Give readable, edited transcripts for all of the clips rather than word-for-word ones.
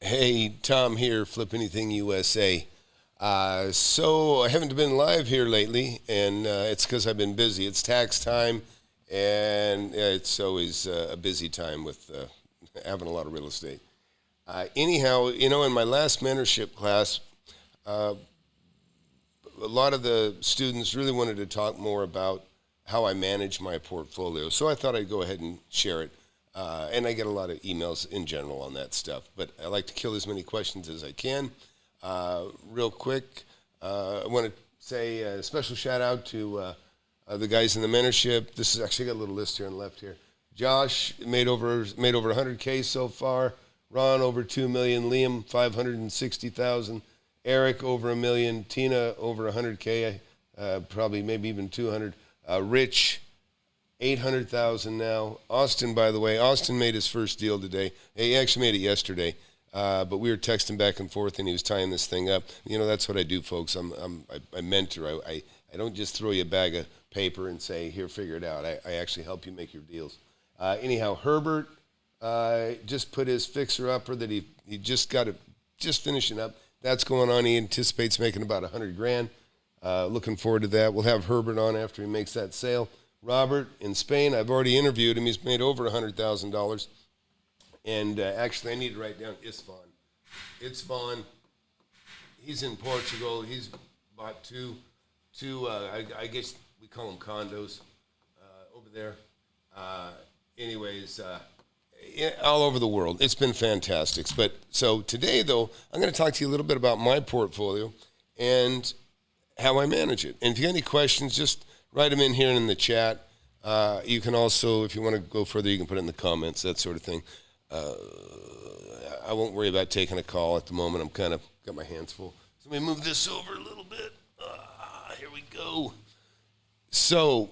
Hey, Tom here, FlipAnything USA. So I haven't been live here lately, and it's because I've been busy. It's tax time, and it's always a busy time with having a lot of real estate. Anyhow, in my last mentorship class, a lot of the students really wanted to talk more about how I manage my portfolio. So I thought I'd go ahead and share it. And I get a lot of emails in general on that stuff. But I like to kill as many questions as I can. Real quick, I want to say a special shout out to the guys in the mentorship. This is actually, I got a little list here on the left here. Josh made over 100K so far. Ron over 2 million. Liam 560,000. Eric over 1 million. Tina over 100K. Probably maybe even 200. Rich 800,000 now. Austin, by the way, Austin made his first deal today. He actually made it yesterday, but we were texting back and forth, and he was tying this thing up. That's what I do, folks. I mentor. I don't just throw you a bag of paper and say, here, figure it out. I actually help you make your deals. Anyhow, Herbert just put his fixer-upper that he just got it, just finishing up. That's going on. He anticipates making about 100 grand. Looking forward to that. We'll have Herbert on after he makes that sale. Robert in Spain, I've already interviewed him. He's made over $100,000. And actually, I need to write down Isfahan. Isfahan, he's in Portugal. He's bought two I guess we call them condos over there. All over the world. It's been fantastic. But so today, though, I'm going to talk to you a little bit about my portfolio and how I manage it. And if you have any questions, just write them in here in the chat. You can also, if you want to go further, you can put it in the comments, that sort of thing. I won't worry about taking a call at the moment. I'm kind of got my hands full. So let me move this over a little bit. Here we go. So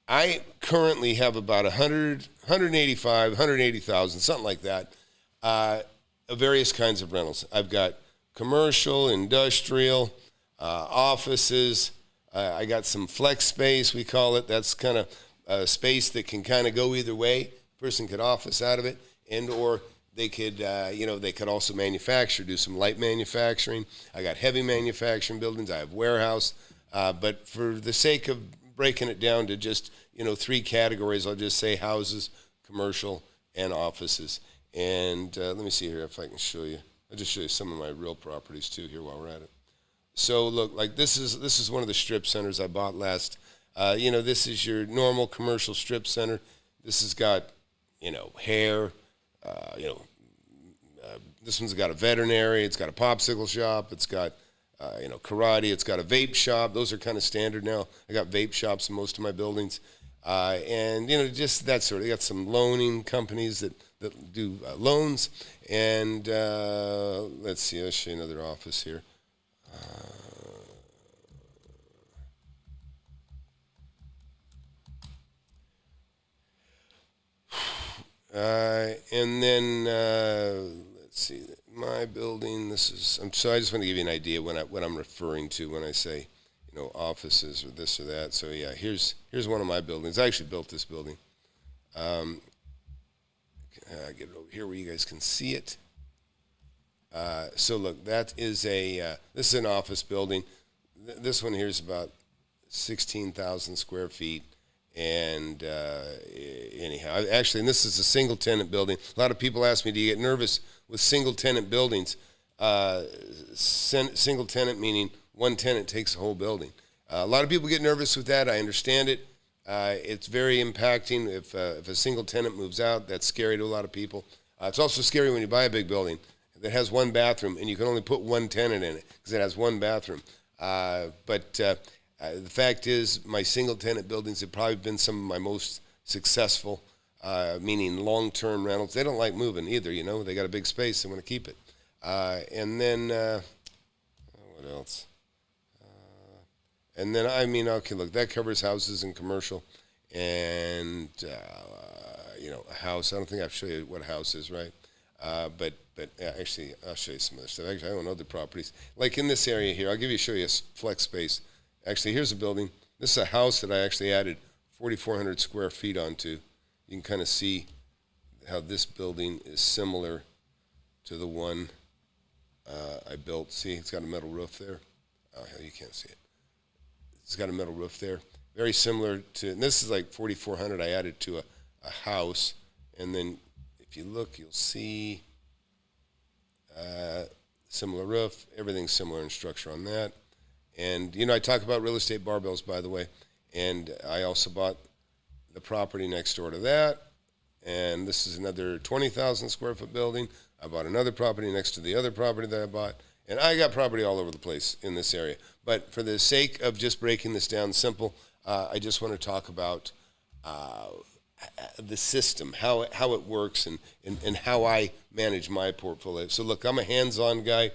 I currently have about 180,000, something like that, of various kinds of rentals. I've got commercial, industrial, offices. I got some flex space, we call it. That's kind of a space that can kind of go either way. A person could office out of it, and or they could, they could also manufacture, do some light manufacturing. I got heavy manufacturing buildings. I have warehouse. But for the sake of breaking it down to just, 3 categories, I'll just say houses, commercial, and offices. And let me see here if I can show you. I'll just show you some of my real properties, too, here while we're at it. So look, like this is one of the strip centers I bought last. This is your normal commercial strip center. This has got, hair. This one's got a veterinary. It's got a popsicle shop. It's got, karate. It's got a vape shop. Those are kind of standard now. I got vape shops in most of my buildings, and just that sort of. They got some loaning companies that do loans, and let's see. Let's show you another office here. And then let's see, my building. So I just want to give you an idea what I'm referring to when I say, offices or this or that. So yeah, here's one of my buildings. I actually built this building. Get it over here where you guys can see it. So look, that is this is an office building. This one here is about 16,000 square feet. And anyhow, actually, and this is a single tenant building. A lot of people ask me, do you get nervous with single tenant buildings? Single tenant meaning one tenant takes the whole building. A lot of people get nervous with that. I understand it. It's very impacting. If a single tenant moves out, that's scary to a lot of people. It's also scary when you buy a big building that has one bathroom and you can only put one tenant in it because it has one bathroom. The fact is, my single-tenant buildings have probably been some of my most successful, meaning long-term rentals. They don't like moving either, They got a big space. They want to keep it. And then, what else? And then, okay, look, that covers houses and commercial. And, a house. I don't think I've shown you what a house is, right? But actually, I'll show you some other stuff. Actually, I don't know the properties. Like in this area here, show you a flex space. Actually, here's a building. This is a house that I actually added 4,400 square feet onto. You can kind of see how this building is similar to the one I built. See, it's got a metal roof there. Oh, hell, you can't see it. It's got a metal roof there. Very similar to, and this is like 4,400 I added to a house. And then if you look, you'll see similar roof. Everything's similar in structure on that. And, I talk about real estate barbells, by the way. And I also bought the property next door to that. And this is another 20,000 square foot building. I bought another property next to the other property that I bought. And I got property all over the place in this area. But for the sake of just breaking this down simple, I just want to talk about the system, how it works, and how I manage my portfolio. So look, I'm a hands-on guy.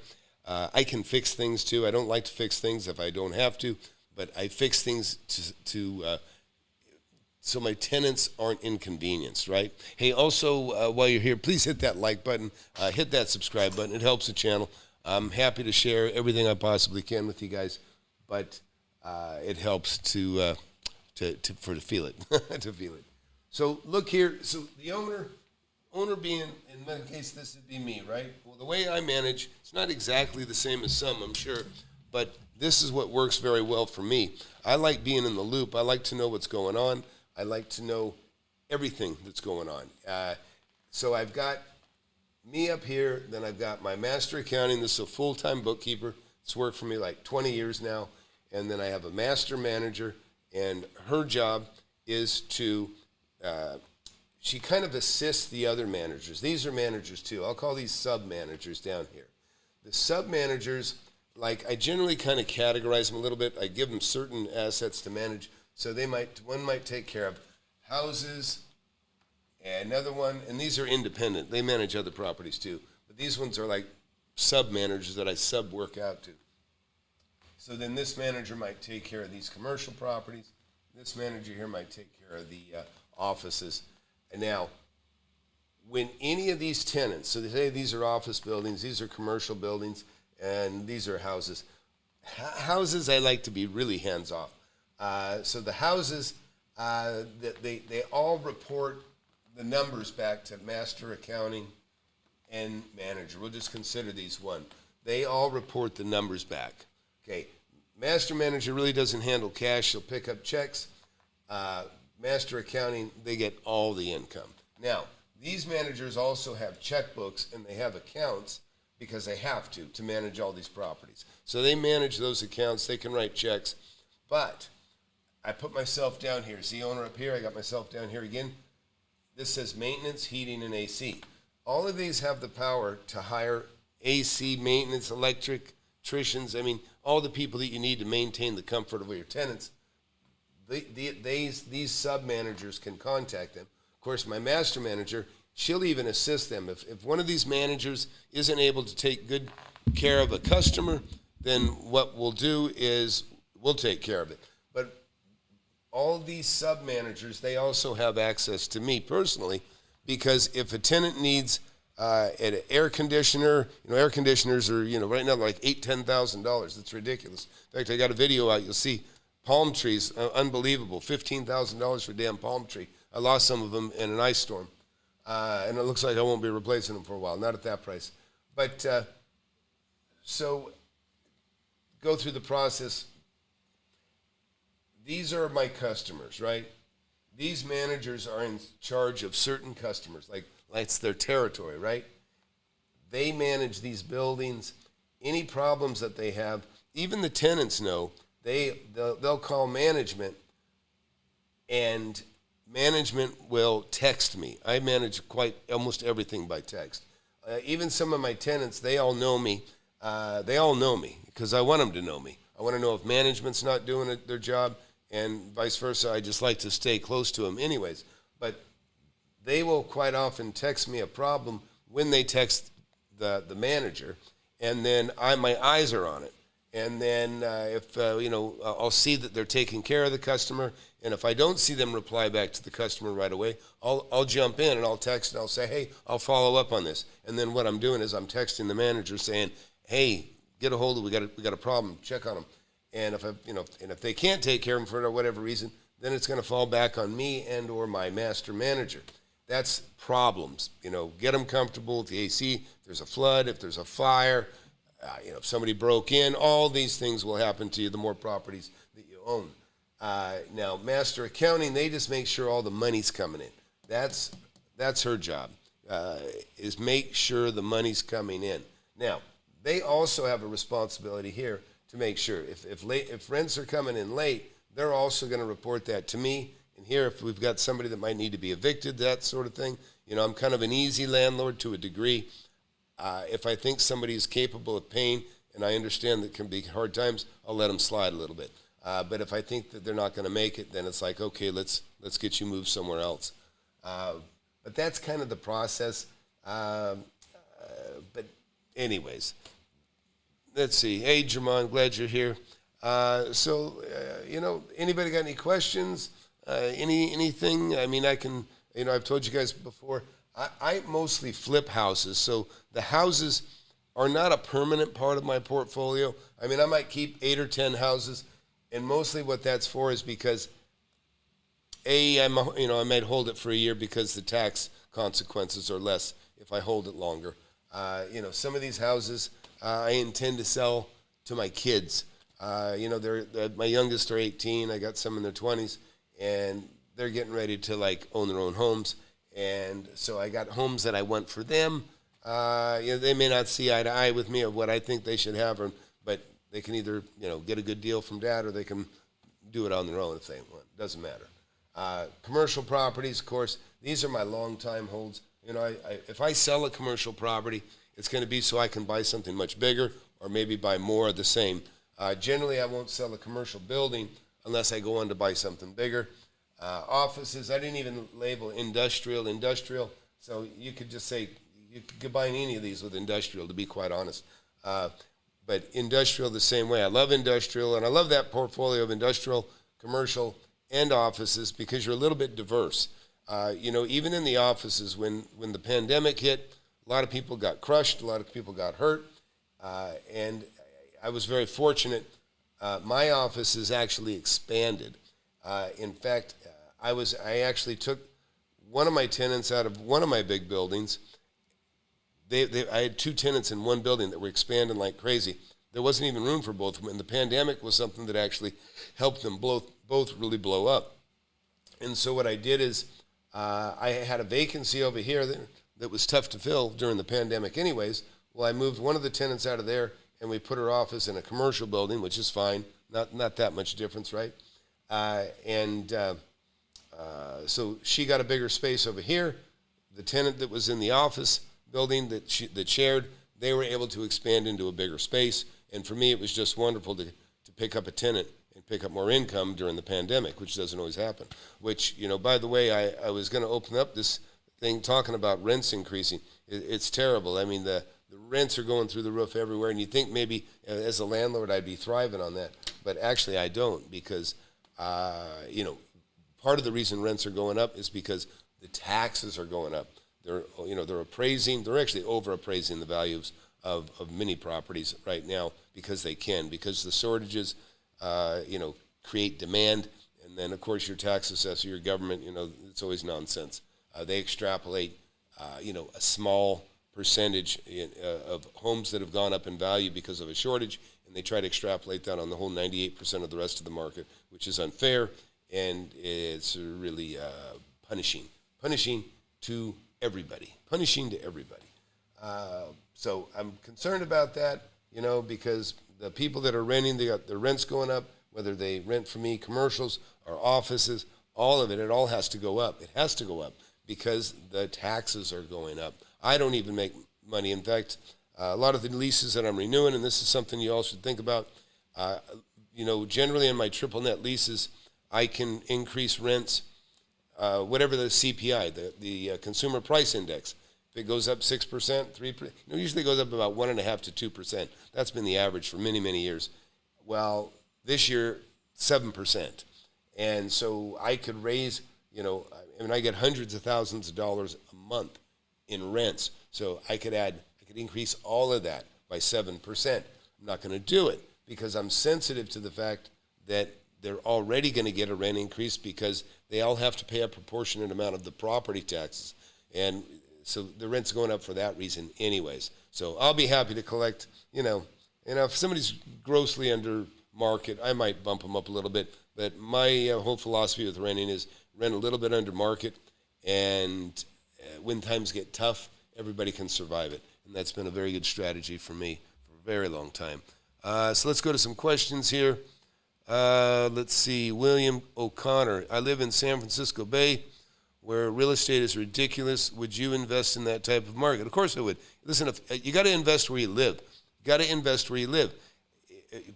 I can fix things too. I don't like to fix things if I don't have to, but I fix things so my tenants aren't inconvenienced, right? Hey, also, while you're here, please hit that like button, hit that subscribe button. It helps the channel. I'm happy to share everything I possibly can with you guys, but it helps to feel it, to feel it. So look here. So the owner being, in my case, this would be me, right? Well, the way I manage, it's not exactly the same as some, I'm sure, but this is what works very well for me. I like being in the loop. I like to know what's going on. I like to know everything that's going on. So I've got me up here, then I've got my master accounting. This is a full-time bookkeeper. It's worked for me like 20 years now. And then I have a master manager, and her job is to, she kind of assists the other managers. These are managers too. I'll call these sub-managers down here. The sub-managers, like I generally kind of categorize them a little bit. I give them certain assets to manage. So one might take care of houses, and another one, and these are independent. They manage other properties too. But these ones are like sub-managers that I sub-work out to. So then this manager might take care of these commercial properties. This manager here might take care of the offices. And now, when any of these tenants, so they say these are office buildings, these are commercial buildings, and these are houses. Houses, I like to be really hands-off. So the houses, they all report the numbers back to master accounting and manager. We'll just consider these one. They all report the numbers back. Okay, master manager really doesn't handle cash. She'll pick up checks. Master accounting, they get all the income. Now, these managers also have checkbooks and they have accounts because they have to manage all these properties. So they manage those accounts. They can write checks. But I put myself down here. See, owner up here, I got myself down here again. This says maintenance, heating, and AC. All of these have the power to hire AC, maintenance, electricians. I mean, all the people that you need to maintain the comfort of your tenants. These sub-managers can contact them. Of course, my master manager, she'll even assist them. If one of these managers isn't able to take good care of a customer, then what we'll do is we'll take care of it. But all these sub-managers, they also have access to me personally, because if a tenant needs an air conditioner, air conditioners are, right now like $8,000-$10,000. That's ridiculous. In fact, I got a video out. You'll see palm trees, unbelievable. $15,000 for a damn palm tree. I lost some of them in an ice storm, and it looks like I won't be replacing them for a while. Not at that price, but so go through the process. These are my customers, right? These managers are in charge of certain customers, like it's their territory, right? They manage these buildings. Any problems that they have, even the tenants know. They'll call management, and management will text me. I manage almost everything by text. Even some of my tenants, they all know me. They all know me because I want them to know me. I want to know if management's not doing their job, and vice versa. I just like to stay close to them anyways. But they will quite often text me a problem when they text the manager, and then my eyes are on it. And then if, I'll see that they're taking care of the customer. And if I don't see them reply back to the customer right away, I'll jump in and I'll text and I'll say, hey, I'll follow up on this. And then what I'm doing is I'm texting the manager saying, hey, get a hold of it. We got a problem. Check on them. And if they can't take care of them for whatever reason, then it's going to fall back on me and or my master manager. That's problems. Get them comfortable with the AC. If there's a flood, if there's a fire, if somebody broke in, all these things will happen to you the more properties that you own. Now, master accounting, they just make sure all the money's coming in. That's her job, is make sure the money's coming in. Now, they also have a responsibility here to make sure if rents are coming in late, they're also going to report that to me. And here, if we've got somebody that might need to be evicted, that sort of thing, I'm kind of an easy landlord to a degree. If I think somebody is capable of paying, and I understand that can be hard times, I'll let them slide a little bit. But if I think that they're not going to make it, then it's like, okay, let's get you moved somewhere else. But that's kind of the process. But anyways, let's see. Hey, Jermon, glad you're here. Anybody got any questions? Anything? I mean, I can, I've told you guys before, I mostly flip houses. So the houses are not a permanent part of my portfolio. I mean, I might keep 8 or 10 houses. And mostly what that's for is because, I might hold it for a year because the tax consequences are less if I hold it longer. Some of these houses I intend to sell to my kids. My youngest are 18. I got some in their 20s, and they're getting ready to own their own homes. And so I got homes that I want for them. They may not see eye to eye with me of what I think they should have, but they can either, get a good deal from dad, or they can do it on their own if they want. Doesn't matter. Commercial properties, of course, these are my long-time holds. If I sell a commercial property, it's going to be so I can buy something much bigger or maybe buy more of the same. Generally, I won't sell a commercial building unless I go on to buy something bigger. Offices, I didn't even label industrial. So you could just say, you could combine any of these with industrial, to be quite honest. But industrial the same way. I love industrial, and I love that portfolio of industrial, commercial, and offices because you're a little bit diverse. Even in the offices, when the pandemic hit, a lot of people got crushed, a lot of people got hurt, and I was very fortunate. My office has actually expanded. In fact, I actually took one of my tenants out of one of my big buildings. I had 2 tenants in one building that were expanding like crazy. There wasn't even room for both of them, and the pandemic was something that actually helped them both really blow up. And so what I did is I had a vacancy over here that was tough to fill during the pandemic anyways. Well, I moved one of the tenants out of there, and we put her office in a commercial building, which is fine, not that much difference, right? So she got a bigger space over here. The tenant that was in the office building that shared, they were able to expand into a bigger space. And for me, it was just wonderful to pick up a tenant and pick up more income during the pandemic, which doesn't always happen. Which, by the way, I was going to open up this thing talking about rents increasing. It's terrible. I mean, the rents are going through the roof everywhere, and you think maybe as a landlord I'd be thriving on that. But actually I don't, because, part of the reason rents are going up is because the taxes are going up. They're actually over-appraising the values of many properties right now because because the shortages, create demand. And then, of course, your tax assessor, your government, it's always nonsense. They extrapolate, a small percentage of homes that have gone up in value because of a shortage, and they try to extrapolate that on the whole 98% of the rest of the market, which is unfair, and it's really punishing to everybody. So I'm concerned about that, because the people that are renting, they got their rents going up, whether they rent from me, commercials or offices, all of it, it all has to go up. It has to go up because the taxes are going up. I don't even make money. In fact, a lot of the leases that I'm renewing, and this is something you all should think about, generally in my triple net leases, I can increase rents, whatever the CPI, the Consumer Price Index. If it goes up 6%, 3%, usually it goes up about 1.5% to 2%. That's been the average for many, many years. Well, this year, 7%. And so I could raise, I get hundreds of thousands of dollars a month in rents. So I could increase all of that by 7%. I'm not going to do it because I'm sensitive to the fact that they're already going to get a rent increase because they all have to pay a proportionate amount of the property taxes. And so the rent's going up for that reason anyways. So I'll be happy to collect, if somebody's grossly under market, I might bump them up a little bit. But my whole philosophy with renting is rent a little bit under market, and when times get tough, everybody can survive it. And that's been a very good strategy for me for a very long time. So let's go to some questions here. Let's see. William O'Connor. I live in San Francisco Bay, where real estate is ridiculous. Would you invest in that type of market? Of course I would. Listen, you got to invest where you live. You got to invest where you live.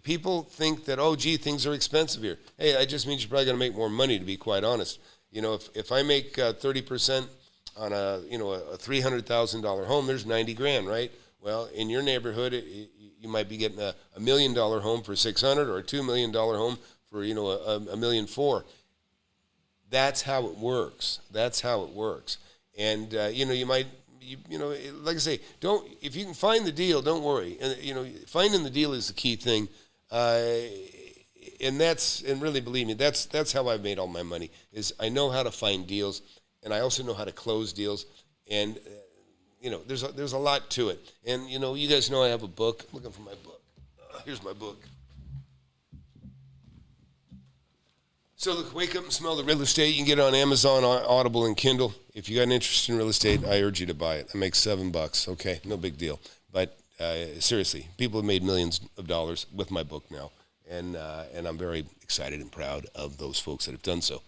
People think that, things are expensive here. Hey, that just means you're probably going to make more money, to be quite honest. If I make 30% on a $300,000 home, there's $90,000, right? Well, in your neighborhood, you might be getting a $1 million home for $600,000 or a $2 million home for $1.4 million. That's how it works. That's how it works. And you might. Like I say, if you can find the deal, don't worry. And finding the deal is the key thing. And really believe me, that's how I've made all my money. Is I know how to find deals, and I also know how to close deals. And there's a lot to it. And you guys know I have a book. I'm looking for my book. Here's my book. So look, Wake Up and Smell the Real Estate. You can get it on Amazon, Audible, and Kindle. If you got an interest in real estate, I urge you to buy it. I make $7. Okay, no big deal. But seriously, people have made millions of dollars with my book now, and I'm very excited and proud of those folks that have done so.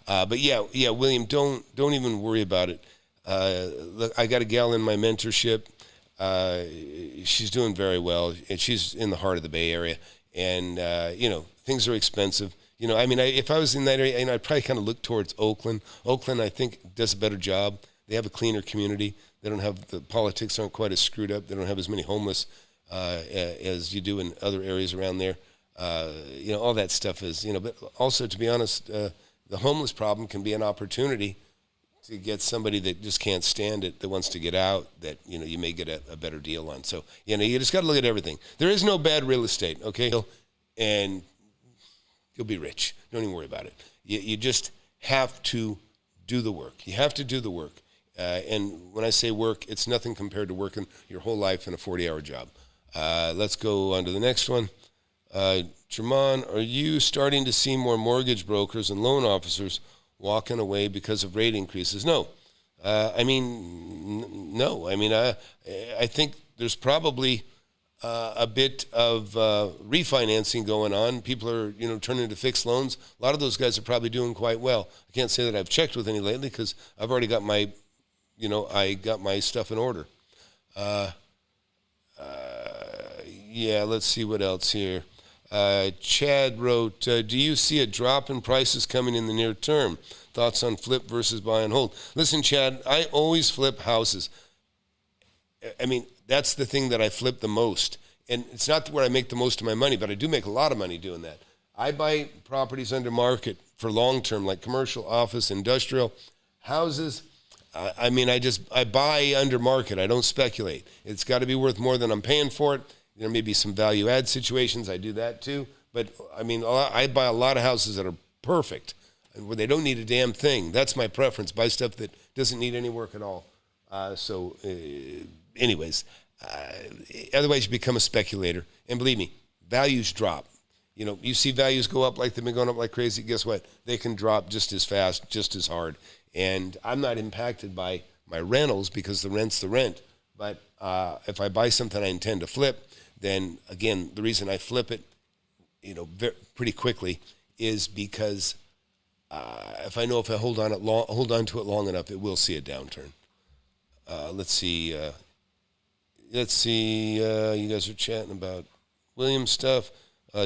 But yeah, William, don't even worry about it. Look, I got a gal in my mentorship. She's doing very well, and she's in the heart of the Bay Area, and things are expensive. If I was in that area, I'd probably kind of look towards Oakland. Oakland, I think, does a better job. They have a cleaner community. They don't have the politics aren't quite as screwed up. They don't have as many homeless as you do in other areas around there. All that stuff is, But also, to be honest, the homeless problem can be an opportunity to get somebody that just can't stand it, that wants to get out, that you may get a better deal on. So you just got to look at everything. There is no bad real estate, okay? And you'll be rich. Don't even worry about it. You just have to do the work. You have to do the work. And when I say work, it's nothing compared to working your whole life in a 40-hour job. Let's go on to the next one. Jermon, are you starting to see more mortgage brokers and loan officers walking away because of rate increases? No. No. I think there's probably a bit of refinancing going on. People are, turning to fixed loans. A lot of those guys are probably doing quite well. I can't say that I've checked with any lately because I've already got my, I got my stuff in order. Let's see what else here. Chad wrote, do you see a drop in prices coming in the near term? Thoughts on flip versus buy and hold? Listen, Chad, I always flip houses. That's the thing that I flip the most. And it's not where I make the most of my money, but I do make a lot of money doing that. I buy properties under market for long-term, like commercial, office, industrial, houses. I buy under market. I don't speculate. It's got to be worth more than I'm paying for it. There may be some value-add situations. I do that too. But, I buy a lot of houses that are perfect, where they don't need a damn thing. That's my preference. Buy stuff that doesn't need any work at all. Anyways, otherwise you become a speculator. And believe me, values drop. You see values go up like they've been going up like crazy. Guess what? They can drop just as fast, just as hard. And I'm not impacted by my rentals because the rent's the rent. But if I buy something I intend to flip, then again, the reason I flip it, pretty quickly is because if I know if I hold on to it long enough, it will see a downturn. Let's see. You guys are chatting about William stuff.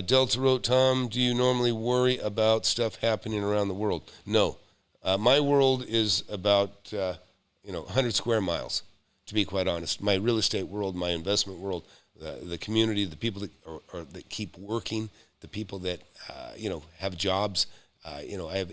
Delta wrote, Tom, do you normally worry about stuff happening around the world? No. My world is about 100 square miles, to be quite honest. My real estate world, my investment world, the community, the people that keep working, the people that have jobs. I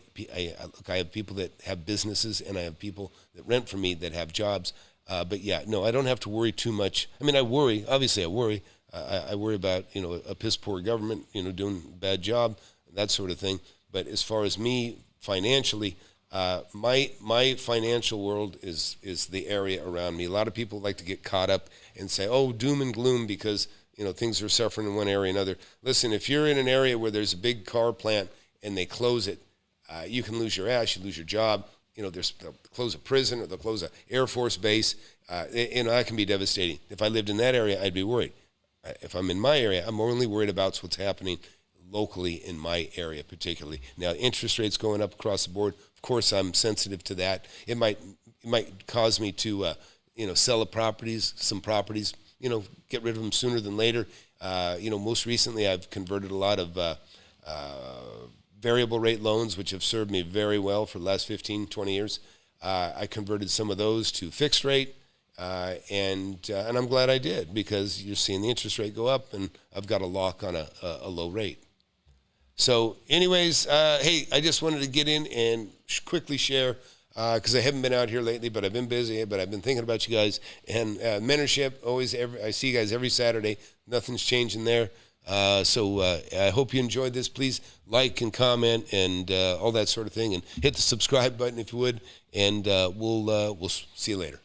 have people that have businesses, and I have people that rent from me that have jobs. But I don't have to worry too much. I worry. Obviously, I worry. I worry about a piss poor government doing a bad job. that sort of thing. But as far as me financially, my financial world is the area around me. A lot of people like to get caught up and say, oh, doom and gloom because things are suffering in one area or another. Listen, if you're in an area where there's a big car plant and they close it, you can lose your ass, you lose your job. They'll close a prison or they'll close an Air Force base. That can be devastating. If I lived in that area, I'd be worried. If I'm in my area, I'm only worried about what's happening locally in my area particularly. Now, interest rates going up across the board, of course, I'm sensitive to that. It might cause me to, sell some properties, get rid of them sooner than later. Most recently I've converted a lot of variable rate loans, which have served me very well for the last 15, 20 years. I converted some of those to fixed rate, and I'm glad I did because you're seeing the interest rate go up, and I've got a lock on a low rate. So anyways, hey, I just wanted to get in and quickly share, because I haven't been out here lately, but I've been busy, but I've been thinking about you guys. And Mentorship, I see you guys every Saturday. Nothing's changing there. So I hope you enjoyed this. Please like and comment and all that sort of thing, and hit the subscribe button if you would, and we'll see you later.